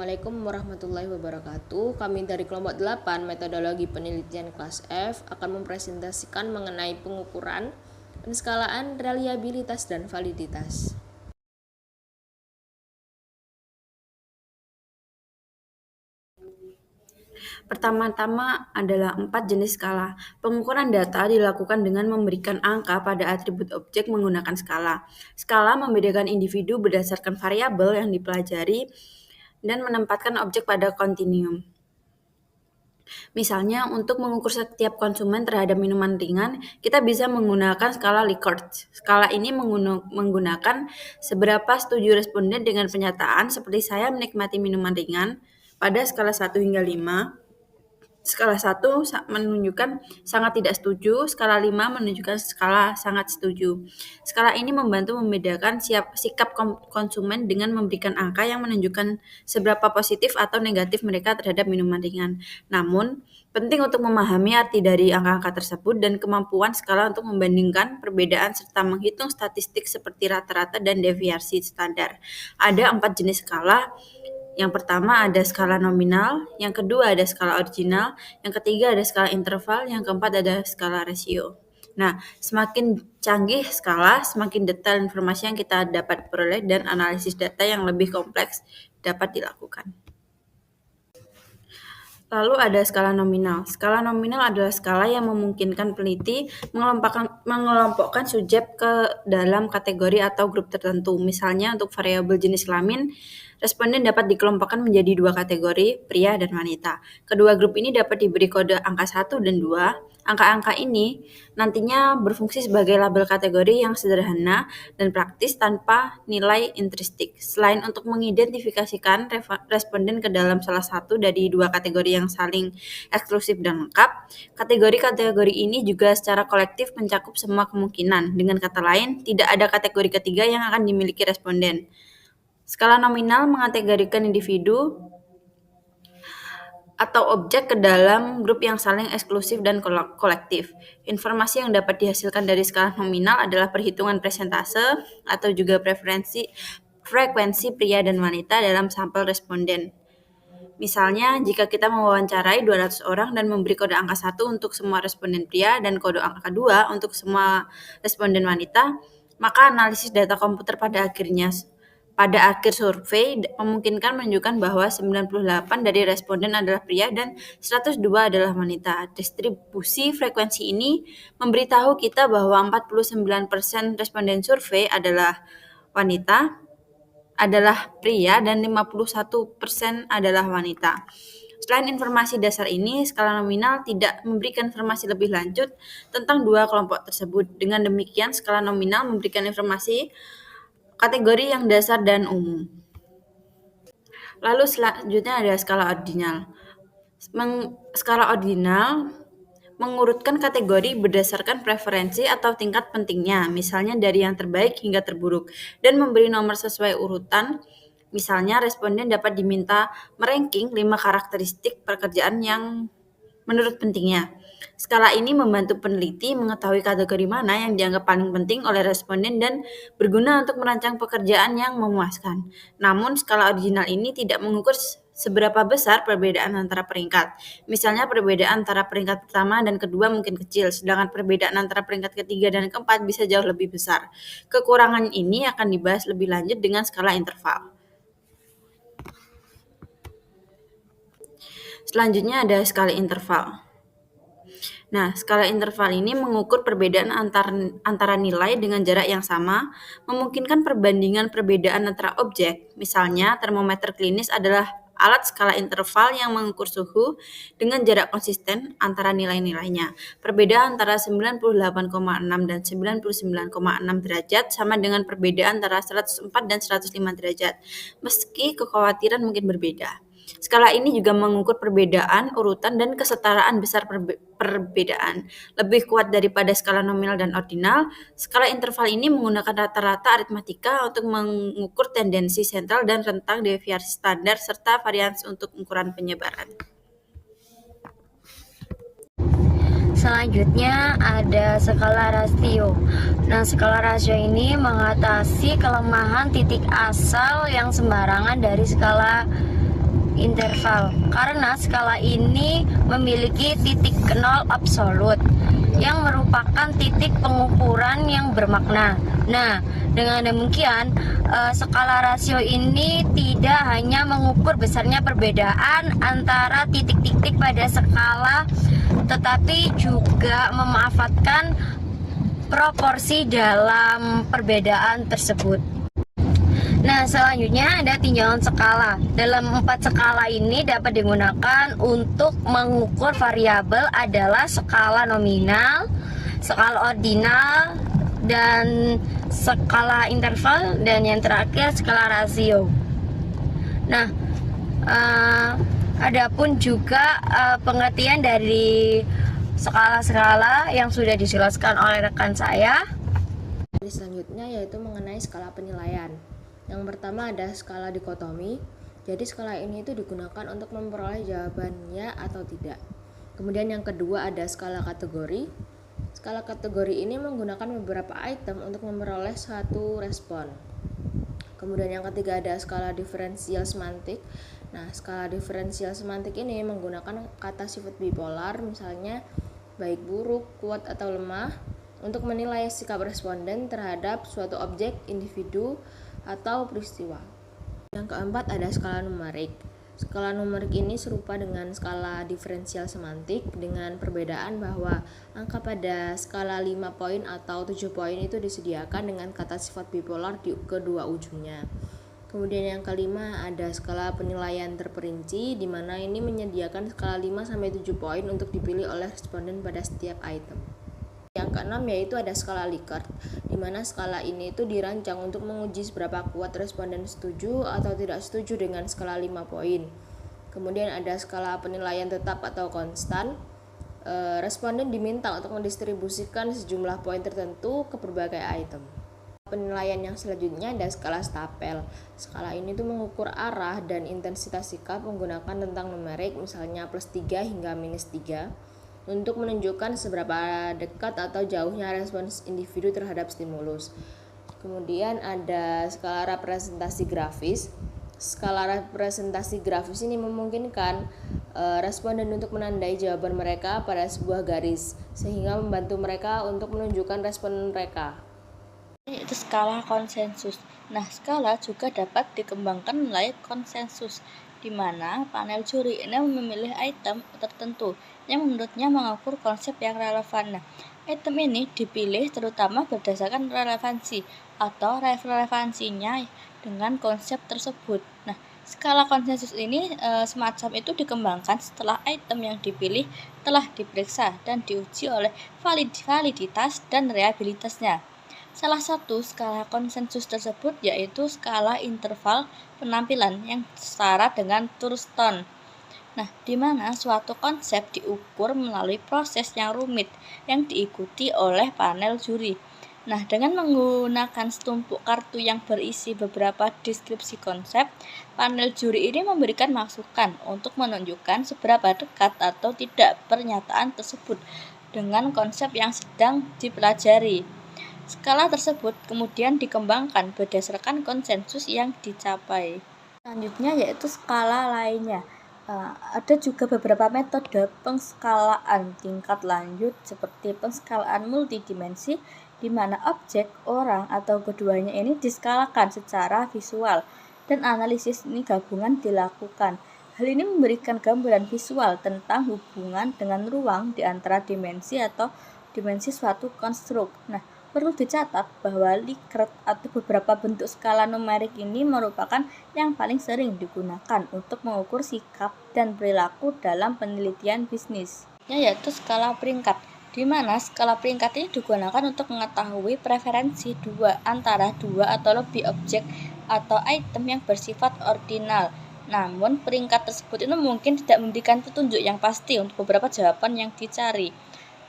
Assalamualaikum warahmatullahi wabarakatuh. Kami dari kelompok 8 metodologi penelitian kelas F akan mempresentasikan mengenai pengukuran, penskalaan, reliabilitas, dan validitas. Pertama-tama adalah 4 jenis skala. Pengukuran data dilakukan dengan memberikan angka pada atribut objek menggunakan skala. Skala membedakan individu berdasarkan variabel yang dipelajari dan menempatkan objek pada kontinuum. Misalnya, untuk mengukur setiap konsumen terhadap minuman ringan, kita bisa menggunakan skala Likert. Skala ini menggunakan seberapa setuju responden dengan pernyataan seperti saya menikmati minuman ringan pada skala 1 hingga 5. Skala 1 menunjukkan sangat tidak setuju, skala 5 menunjukkan skala sangat setuju. Skala ini membantu membedakan sikap konsumen dengan memberikan angka yang menunjukkan seberapa positif atau negatif mereka terhadap minuman ringan. Namun, penting untuk memahami arti dari angka-angka tersebut dan kemampuan skala untuk membandingkan perbedaan serta menghitung statistik seperti rata-rata dan deviasi standar. Ada 4 jenis skala. Yang pertama ada skala nominal, yang kedua ada skala ordinal, yang ketiga ada skala interval, yang keempat ada skala rasio. Nah, semakin canggih skala, semakin detail informasi yang kita dapat peroleh dan analisis data yang lebih kompleks dapat dilakukan. Lalu ada skala nominal. Skala nominal adalah skala yang memungkinkan peneliti mengelompokkan subjek ke dalam kategori atau grup tertentu. Misalnya untuk variabel jenis kelamin, responden dapat dikelompokkan menjadi 2 kategori, pria dan wanita. Kedua grup ini dapat diberi kode angka 1 dan 2. Angka-angka ini nantinya berfungsi sebagai label kategori yang sederhana dan praktis tanpa nilai intrinsik. Selain untuk mengidentifikasikan responden ke dalam salah satu dari 2 kategori yang saling eksklusif dan lengkap, kategori-kategori ini juga secara kolektif mencakup semua kemungkinan. Dengan kata lain, tidak ada kategori ketiga yang akan dimiliki responden. Skala nominal mengategorikan individu atau objek ke dalam grup yang saling eksklusif dan kolektif. Informasi yang dapat dihasilkan dari skala nominal adalah perhitungan persentase atau juga frekuensi pria dan wanita dalam sampel responden. Misalnya, jika kita mewawancarai 200 orang dan memberi kode angka 1 untuk semua responden pria dan kode angka 2 untuk semua responden wanita, maka analisis data komputer pada akhir survei memungkinkan menunjukkan bahwa 98 dari responden adalah pria dan 102 adalah wanita. Distribusi frekuensi ini memberitahu kita bahwa 49% responden survei adalah wanita, adalah pria, dan 51% adalah wanita. Selain informasi dasar ini, skala nominal tidak memberikan informasi lebih lanjut tentang 2 kelompok tersebut. Dengan demikian, skala nominal memberikan informasi kategori yang dasar dan umum. Lalu selanjutnya ada skala ordinal. Skala ordinal mengurutkan kategori berdasarkan preferensi atau tingkat pentingnya, misalnya dari yang terbaik hingga terburuk, dan memberi nomor sesuai urutan. Misalnya, responden dapat diminta meranking 5 karakteristik pekerjaan yang menurut pentingnya. Skala ini membantu peneliti mengetahui kategori mana yang dianggap paling penting oleh responden dan berguna untuk merancang pekerjaan yang memuaskan. Namun, skala ordinal ini tidak mengukur seberapa besar perbedaan antara peringkat. Misalnya, perbedaan antara peringkat pertama dan kedua mungkin kecil, sedangkan perbedaan antara peringkat ketiga dan keempat bisa jauh lebih besar. Kekurangan ini akan dibahas lebih lanjut dengan skala interval. Selanjutnya ada skala interval. Nah, skala interval ini mengukur perbedaan antara nilai dengan jarak yang sama, memungkinkan perbandingan perbedaan antara objek. Misalnya, termometer klinis adalah alat skala interval yang mengukur suhu dengan jarak konsisten antara nilai-nilainya. Perbedaan antara 98,6 dan 99,6 derajat sama dengan perbedaan antara 104 dan 105 derajat, meski kekhawatiran mungkin berbeda. Skala ini juga mengukur perbedaan, urutan, dan kesetaraan besar perbedaan. Lebih kuat daripada skala nominal dan ordinal, skala interval ini menggunakan rata-rata aritmatika untuk mengukur tendensi sentral dan rentang deviasi standar serta varians untuk ukuran penyebaran. Selanjutnya ada skala rasio. Nah, skala rasio ini mengatasi kelemahan titik asal yang sembarangan dari skala interval karena skala ini memiliki titik nol absolut yang merupakan titik pengukuran yang bermakna. Nah, dengan demikian skala rasio ini tidak hanya mengukur besarnya perbedaan antara titik-titik pada skala, tetapi juga memanfaatkan proporsi dalam perbedaan tersebut. Nah, selanjutnya ada tinjauan skala. Dalam 4 skala ini dapat digunakan untuk mengukur variabel adalah skala nominal, skala ordinal, dan skala interval, dan yang terakhir skala rasio. Nah, adapun juga pengertian dari skala-skala yang sudah dijelaskan oleh rekan saya. Selanjutnya yaitu mengenai skala penilaian. Yang pertama ada skala dikotomi. Jadi skala ini itu digunakan untuk memperoleh jawabannya atau tidak. Kemudian yang kedua ada skala kategori. Skala kategori ini menggunakan beberapa item untuk memperoleh suatu respon. Kemudian yang ketiga ada skala diferensial semantik. Nah, skala diferensial semantik ini menggunakan kata sifat bipolar, misalnya baik buruk, kuat atau lemah, untuk menilai sikap responden terhadap suatu objek, individu, atau peristiwa. Yang keempat ada skala numerik. Skala numerik ini serupa dengan skala diferensial semantik dengan perbedaan bahwa angka pada skala 5 poin atau 7 poin itu disediakan dengan kata sifat bipolar di kedua ujungnya. Kemudian yang kelima ada skala penilaian terperinci, di mana ini menyediakan skala 5-7 poin untuk dipilih oleh responden pada setiap item. Yang keenam yaitu ada skala Likert, di mana skala ini itu dirancang untuk menguji seberapa kuat responden setuju atau tidak setuju dengan skala 5 poin. Kemudian ada skala penilaian tetap atau konstan. Responden diminta untuk mendistribusikan sejumlah poin tertentu ke berbagai item. Penilaian yang selanjutnya ada skala Stapel. Skala ini tuh mengukur arah dan intensitas sikap menggunakan tentang numerik, misalnya +3 hingga -3. Untuk menunjukkan seberapa dekat atau jauhnya respons individu terhadap stimulus. Kemudian ada skala representasi grafis. Skala representasi grafis ini memungkinkan responden untuk menandai jawaban mereka pada sebuah garis, sehingga membantu mereka untuk menunjukkan respon mereka. Yaitu skala konsensus. Nah, skala juga dapat dikembangkan melalui konsensus, di mana panel juri ini memilih item tertentu yang menurutnya mengukur konsep yang relevan. Nah, item ini dipilih terutama berdasarkan relevansi atau relevansinya dengan konsep tersebut. Nah, skala konsensus ini semacam itu dikembangkan setelah item yang dipilih telah diperiksa dan diuji oleh validitas dan reliabilitasnya. Salah satu skala konsensus tersebut yaitu skala interval penampilan yang setara dengan Thurston. Nah, di mana suatu konsep diukur melalui proses yang rumit yang diikuti oleh panel juri. Nah, dengan menggunakan setumpuk kartu yang berisi beberapa deskripsi konsep, panel juri ini memberikan masukan untuk menunjukkan seberapa dekat atau tidak pernyataan tersebut dengan konsep yang sedang dipelajari. Skala tersebut kemudian dikembangkan berdasarkan konsensus yang dicapai. Selanjutnya yaitu skala lainnya. Ada juga beberapa metode pengskalaan tingkat lanjut seperti pengskalaan multidimensi, di mana objek, orang, atau keduanya ini diskalakan secara visual dan analisis ini gabungan dilakukan. Hal ini memberikan gambaran visual tentang hubungan dengan ruang di antara dimensi atau dimensi suatu konstruk. Nah, perlu dicatat bahwa Likert atau beberapa bentuk skala numerik ini merupakan yang paling sering digunakan untuk mengukur sikap dan perilaku dalam penelitian bisnis, yaitu skala peringkat, di mana skala peringkat ini digunakan untuk mengetahui preferensi antara dua atau lebih objek atau item yang bersifat ordinal. Namun, peringkat tersebut itu mungkin tidak memberikan petunjuk yang pasti untuk beberapa jawaban yang dicari.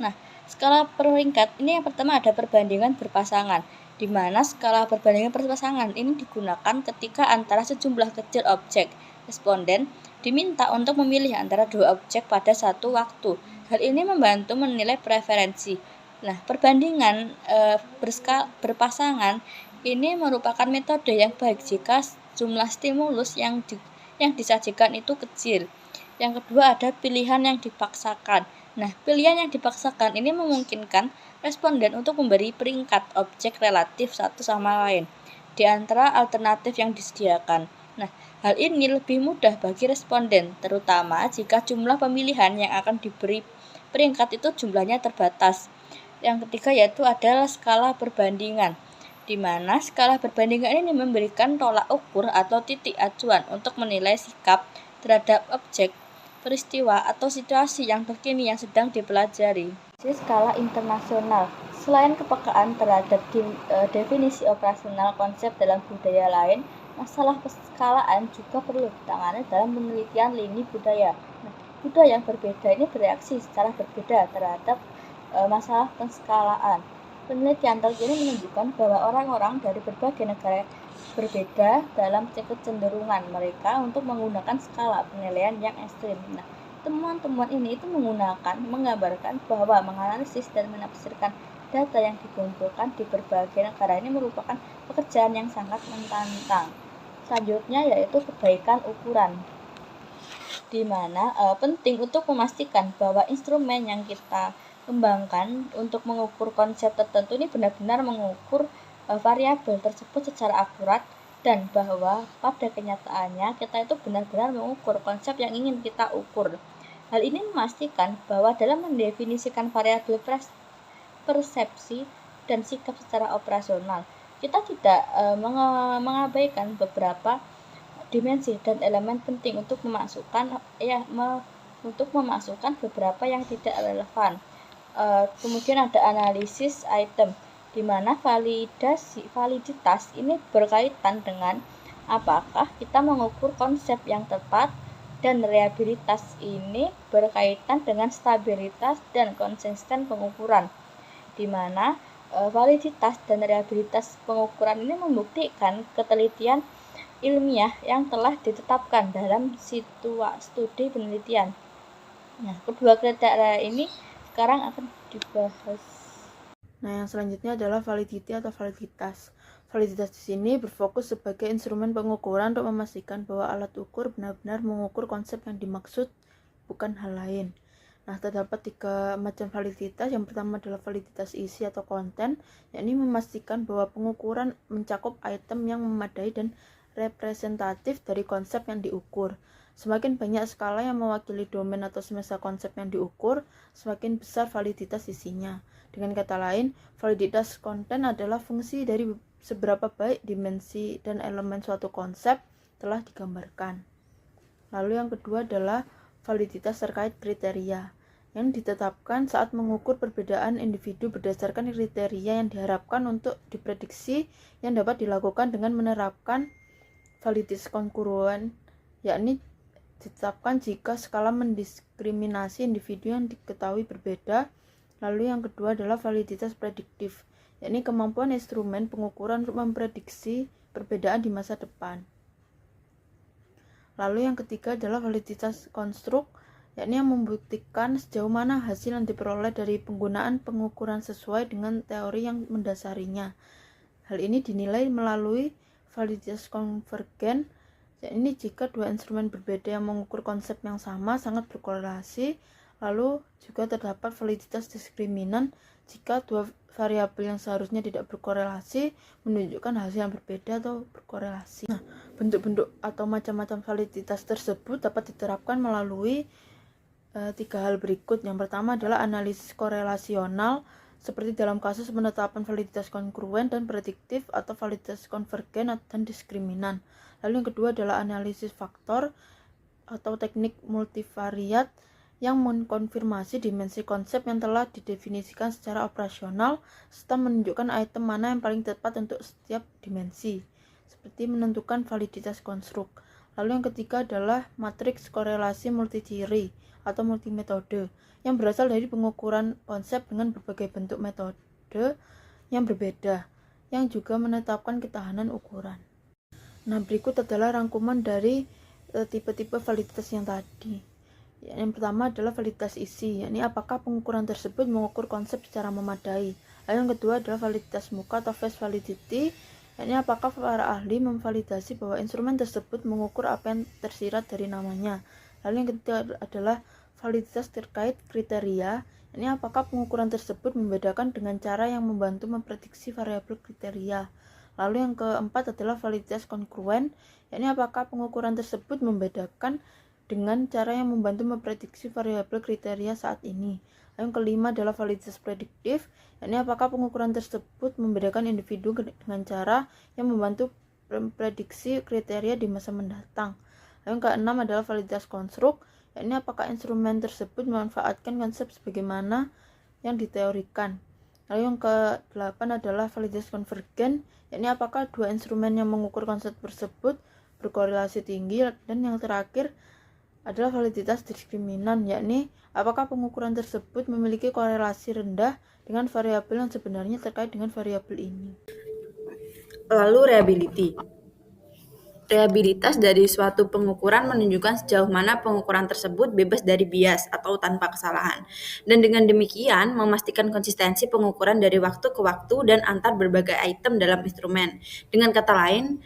Nah, skala peringkat ini yang pertama ada perbandingan berpasangan, di mana skala perbandingan berpasangan ini digunakan ketika antara sejumlah kecil objek. Responden diminta untuk memilih antara dua objek pada satu waktu. Hal ini membantu menilai preferensi. Nah, perbandingan berpasangan ini merupakan metode yang baik jika jumlah stimulus yang yang disajikan itu kecil. Yang kedua ada pilihan yang dipaksakan. Nah, pilihan yang dipaksakan ini memungkinkan responden untuk memberi peringkat objek relatif satu sama lain di antara alternatif yang disediakan. Nah, hal ini lebih mudah bagi responden, terutama jika jumlah pemilihan yang akan diberi peringkat itu jumlahnya terbatas. Yang ketiga yaitu adalah skala perbandingan, di mana skala perbandingan ini memberikan tolak ukur atau titik acuan untuk menilai sikap terhadap objek, peristiwa, atau situasi yang terkini yang sedang dipelajari. Skala internasional, selain kepekaan terhadap definisi operasional konsep dalam budaya lain, masalah keskalaan juga perlu ditangani dalam penelitian lini budaya. Nah, budaya yang berbeda ini bereaksi secara berbeda terhadap masalah keskalaan. Penelitian terkini menunjukkan bahwa orang-orang dari berbagai negara berbeda dalam kecenderungan mereka untuk menggunakan skala penilaian yang ekstrim. Nah, temuan-temuan ini itu menggambarkan bahwa menganalisis dan menafsirkan data yang dikumpulkan di berbagai negara ini merupakan pekerjaan yang sangat menantang. Selanjutnya yaitu kebaikan ukuran, di mana penting untuk memastikan bahwa instrumen yang kita kembangkan untuk mengukur konsep tertentu ini benar-benar mengukur variabel tersebut secara akurat, dan bahwa pada kenyataannya kita itu benar-benar mengukur konsep yang ingin kita ukur. Hal ini memastikan bahwa dalam mendefinisikan variabel persepsi dan sikap secara operasional, kita tidak mengabaikan beberapa dimensi dan elemen penting untuk memasukkan beberapa yang tidak relevan. Kemudian ada analisis item, di mana validitas ini berkaitan dengan apakah kita mengukur konsep yang tepat, dan reliabilitas ini berkaitan dengan stabilitas dan konsisten pengukuran, di mana validitas dan reliabilitas pengukuran ini membuktikan ketelitian ilmiah yang telah ditetapkan dalam studi penelitian. Nah, kedua kriteria ini sekarang akan dibahas. Nah, yang selanjutnya adalah validity atau validitas. Validitas di sini berfokus sebagai instrumen pengukuran untuk memastikan bahwa alat ukur benar-benar mengukur konsep yang dimaksud, bukan hal lain. Nah, terdapat 3 macam validitas. Yang pertama adalah validitas isi atau konten, yakni memastikan bahwa pengukuran mencakup item yang memadai dan representatif dari konsep yang diukur. Semakin banyak skala yang mewakili domain atau semesta konsep yang diukur, semakin besar validitas isinya. Dengan kata lain, validitas konten adalah fungsi dari seberapa baik dimensi dan elemen suatu konsep telah digambarkan. Lalu yang kedua adalah validitas terkait kriteria, yang ditetapkan saat mengukur perbedaan individu berdasarkan kriteria yang diharapkan untuk diprediksi, yang dapat dilakukan dengan menerapkan validitas kongruen, yakni ditetapkan jika skala mendiskriminasi individu yang diketahui berbeda. Lalu yang kedua adalah validitas prediktif, yakni kemampuan instrumen pengukuran untuk memprediksi perbedaan di masa depan. Lalu yang ketiga adalah validitas konstruk, yakni yang membuktikan sejauh mana hasil yang diperoleh dari penggunaan pengukuran sesuai dengan teori yang mendasarinya. Hal ini dinilai melalui validitas konvergen, yakni jika dua instrumen berbeda yang mengukur konsep yang sama sangat berkorelasi. Lalu juga terdapat validitas diskriminan, jika dua variabel yang seharusnya tidak berkorelasi menunjukkan hasil yang berbeda atau berkorelasi. Nah, bentuk-bentuk atau macam-macam validitas tersebut dapat diterapkan melalui 3 hal berikut. Yang pertama adalah analisis korelasional, seperti dalam kasus penetapan validitas kongruen dan prediktif, atau validitas konvergen dan diskriminan. Lalu yang kedua adalah analisis faktor atau teknik multivariat, yang mengkonfirmasi dimensi konsep yang telah didefinisikan secara operasional serta menunjukkan item mana yang paling tepat untuk setiap dimensi, seperti menentukan validitas konstruk. Lalu yang ketiga adalah matriks korelasi multiciri atau multimetode, yang berasal dari pengukuran konsep dengan berbagai bentuk metode yang berbeda, yang juga menetapkan ketahanan ukuran. Nah, berikut adalah rangkuman dari tipe-tipe validitas yang tadi. Yang pertama adalah validitas isi, yakni apakah pengukuran tersebut mengukur konsep secara memadai. Lalu yang kedua adalah validitas muka atau face validity, yakni apakah para ahli memvalidasi bahwa instrumen tersebut mengukur apa yang tersirat dari namanya. Lalu yang ketiga adalah validitas terkait kriteria, yakni apakah pengukuran tersebut membedakan dengan cara yang membantu memprediksi variabel kriteria. Lalu yang keempat adalah validitas kongruen, yakni apakah pengukuran tersebut membedakan dengan cara yang membantu memprediksi variabel kriteria saat ini. Lalu yang kelima adalah validitas prediktif, yakni apakah pengukuran tersebut membedakan individu dengan cara yang membantu memprediksi kriteria di masa mendatang. Lalu yang keenam adalah validitas konstruk, yakni apakah instrumen tersebut memanfaatkan konsep sebagaimana yang diteorikan. Lalu yang ke-8 adalah validitas konvergen, yakni apakah dua instrumen yang mengukur konsep tersebut berkorelasi tinggi. Dan yang terakhir adalah validitas diskriminan, yakni apakah pengukuran tersebut memiliki korelasi rendah dengan variabel yang sebenarnya terkait dengan variabel ini. Lalu reliability. Reliabilitas dari suatu pengukuran menunjukkan sejauh mana pengukuran tersebut bebas dari bias atau tanpa kesalahan. Dan dengan demikian memastikan konsistensi pengukuran dari waktu ke waktu dan antar berbagai item dalam instrumen. Dengan kata lain,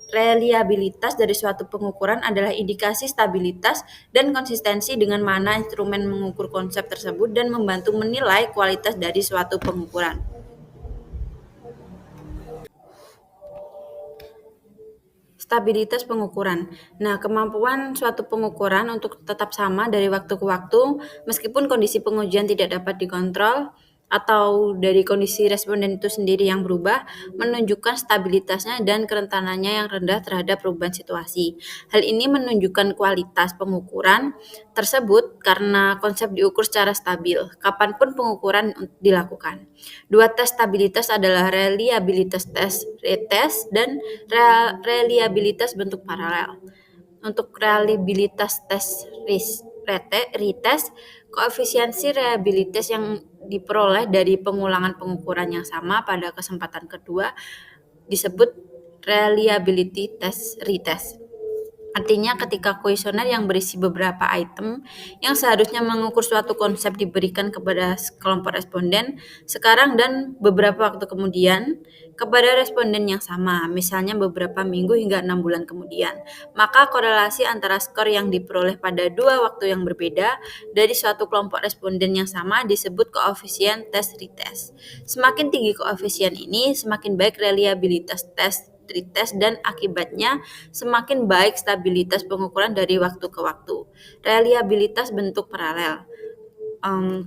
reliabilitas dari suatu pengukuran adalah indikasi stabilitas dan konsistensi dengan mana instrumen mengukur konsep tersebut dan membantu menilai kualitas dari suatu pengukuran. Stabilitas pengukuran. Nah, kemampuan suatu pengukuran untuk tetap sama dari waktu ke waktu meskipun kondisi pengujian tidak dapat dikontrol atau dari kondisi responden itu sendiri yang berubah, menunjukkan stabilitasnya dan kerentanannya yang rendah terhadap perubahan situasi. Hal ini menunjukkan kualitas pengukuran tersebut karena konsep diukur secara stabil, kapanpun pengukuran dilakukan. Dua tes stabilitas adalah reliabilitas tes retest dan reliabilitas bentuk paralel. Untuk reliabilitas tes retest, koefisiensi reliabilitas yang diperoleh dari pengulangan pengukuran yang sama pada kesempatan kedua disebut reliability test retest. Artinya ketika kuesioner yang berisi beberapa item yang seharusnya mengukur suatu konsep diberikan kepada kelompok responden sekarang dan beberapa waktu kemudian kepada responden yang sama, misalnya beberapa minggu hingga 6 bulan kemudian, maka korelasi antara skor yang diperoleh pada dua waktu yang berbeda dari suatu kelompok responden yang sama disebut koefisien tes retest. Semakin tinggi koefisien ini, semakin baik reliabilitas tes retest dan akibatnya semakin baik stabilitas pengukuran dari waktu ke waktu. Reliabilitas bentuk paralel.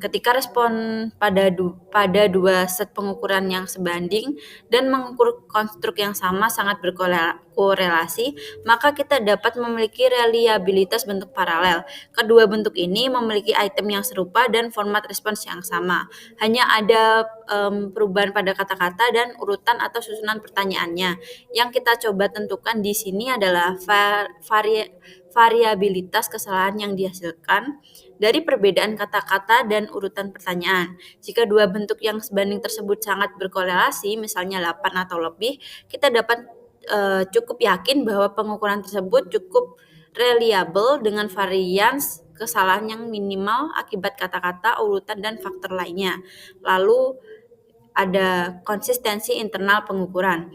Ketika respon pada dua set pengukuran yang sebanding dan mengukur konstruk yang sama sangat berkorelasi, maka kita dapat memiliki reliabilitas bentuk paralel. Kedua bentuk ini memiliki item yang serupa dan format respons yang sama. Hanya ada perubahan pada kata-kata dan urutan atau susunan pertanyaannya. Yang kita coba tentukan di sini adalah variabilitas kesalahan yang dihasilkan dari perbedaan kata-kata dan urutan pertanyaan. Jika dua bentuk yang sebanding tersebut sangat berkorelasi, misalnya 8 atau lebih, kita dapat cukup yakin bahwa pengukuran tersebut cukup reliable dengan varians kesalahan yang minimal akibat kata-kata, urutan, dan faktor lainnya. Lalu ada konsistensi internal pengukuran.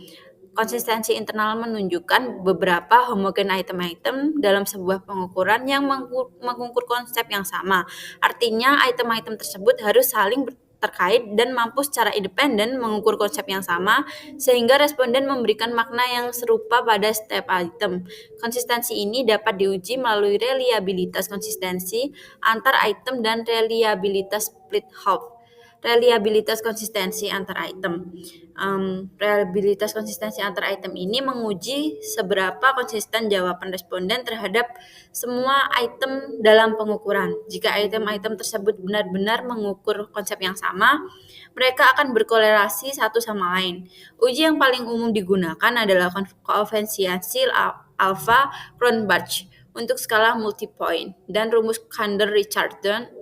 Konsistensi internal menunjukkan beberapa homogen item-item dalam sebuah pengukuran yang mengukur konsep yang sama. Artinya item-item tersebut harus saling terkait dan mampu secara independen mengukur konsep yang sama sehingga responden memberikan makna yang serupa pada setiap item. Konsistensi ini dapat diuji melalui reliabilitas konsistensi antar item dan reliabilitas split half. Reliabilitas konsistensi antar item. Reliabilitas konsistensi antar item ini menguji seberapa konsisten jawaban responden terhadap semua item dalam pengukuran. Jika item-item tersebut benar-benar mengukur konsep yang sama, mereka akan berkorelasi satu sama lain. Uji yang paling umum digunakan adalah koefisiensi alpha Cronbach untuk skala multipoint dan rumus Kandel-Richardson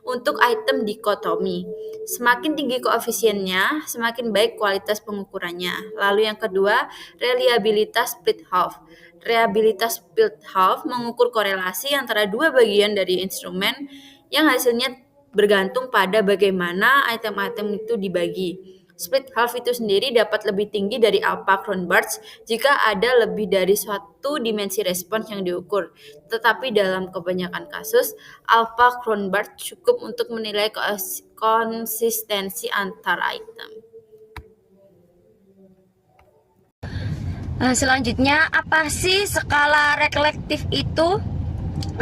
untuk item dikotomi. Semakin tinggi koefisiennya, semakin baik kualitas pengukurannya. Lalu yang kedua, reliabilitas split half. Reliabilitas split half mengukur korelasi antara dua bagian dari instrumen yang hasilnya bergantung pada bagaimana item-item itu dibagi. Split half itu sendiri dapat lebih tinggi dari alpha Cronbachs jika ada lebih dari suatu dimensi respons yang diukur. Tetapi dalam kebanyakan kasus, alpha Cronbachs cukup untuk menilai konsistensi antar item. Selanjutnya, apa sih skala reflektif itu?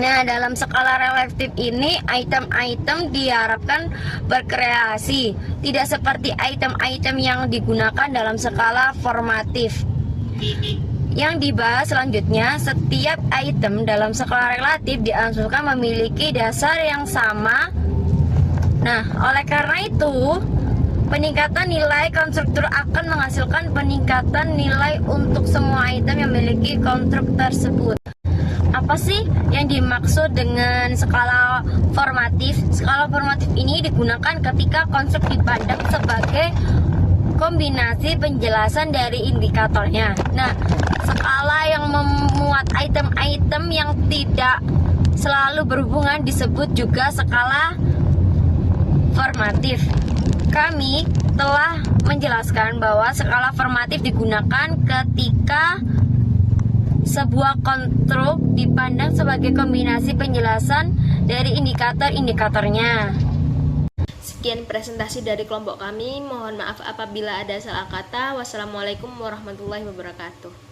Nah, dalam skala reflektif ini, item-item diharapkan berkreasi, tidak seperti item-item yang digunakan dalam skala formatif. Yang dibahas selanjutnya, setiap item dalam skala relatif diasumsikan memiliki dasar yang sama. Nah, oleh karena itu, peningkatan nilai konstruktor akan menghasilkan peningkatan nilai untuk semua item yang memiliki konstruk tersebut. Apa sih yang dimaksud dengan skala formatif? Skala formatif ini digunakan ketika konstruk dipandang sebagai kombinasi penjelasan dari indikatornya. Nah, skala yang memuat item-item yang tidak selalu berhubungan disebut juga skala formatif. Kami telah menjelaskan bahwa skala formatif digunakan ketika sebuah konstruk dipandang sebagai kombinasi penjelasan dari indikator-indikatornya. Sekian presentasi dari kelompok kami. Mohon maaf apabila ada salah kata. Wassalamualaikum warahmatullahi wabarakatuh.